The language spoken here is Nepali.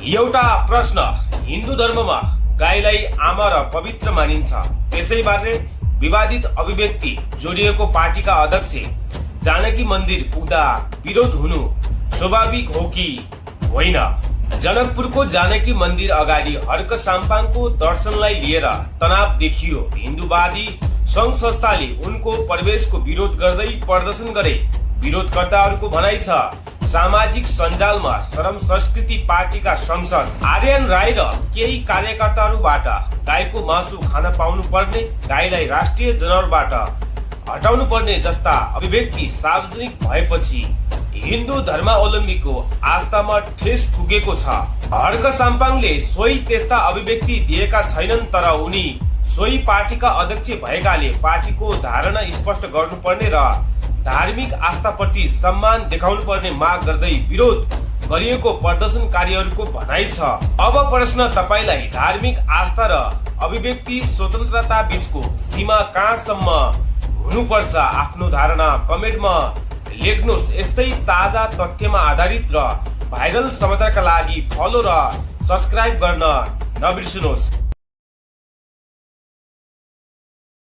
एउटा प्रश्न। हिन्दू धर्ममा गाईलाई आमा र पवित्र मानिन्छ, त्यसैबारे विवादित अभिव्यक्ति जोडिएको पार्टीका अध्यक्ष जानकी मन्दिर पुग्दा विरोध हुनु स्वाभाविक हो कि होइन? जनकपुरको जानकी मन्दिर अगाडि हर्क साम्पाङको दर्शनलाई लिएर तनाव देखियो। हिन्दूवादी संघ संस्थाले उनको प्रवेशको विरोध गर्दै प्रदर्शन गरे। विरोधकर्ताहरूको भनाइ छ, सामाजिक सञ्जालमा श्रम संस्कृति पार्टीका सांसद आर्यन राय र केही कार्यकर्ताहरूबाट गाईको मासु खान पाउनु पर्ने, गाईलाई राष्ट्रिय जनावरबाट हटाउनु पर्ने जस्ता अभिव्यक्ति सार्वजनिक भएपछि हिन्दू धर्मावलम्बीको आस्थामा ठेस पुगेको छ। हर्क साम्पाङले सोही त्यस्ता अभिव्यक्ति दिएका छैनन्, तर उनी सोही पार्टीका अध्यक्ष भएकाले पार्टीको धारणा स्पष्ट गर्नुपर्ने र धार्मिक आस्थाप्रति सम्मान देखाउनु पर्ने माग गर्दै विरोध गरिएको प्रदर्शनकारीहरूको भनाइ छ। अब प्रश्न तपाईलाई, धार्मिक आस्था र अभिव्यक्ति स्वतन्त्रता बीचको सीमा कहाँसम्म हुनुपर्छ? आफ्नो धारणा कमेन्टमा लेख्नुहोस्। यस्तै ताजा तथ्यमा आधारित र भाइरल समाचारका लागि फलो र सब्स्क्राइब गर्न नबिर्सनुहोस्।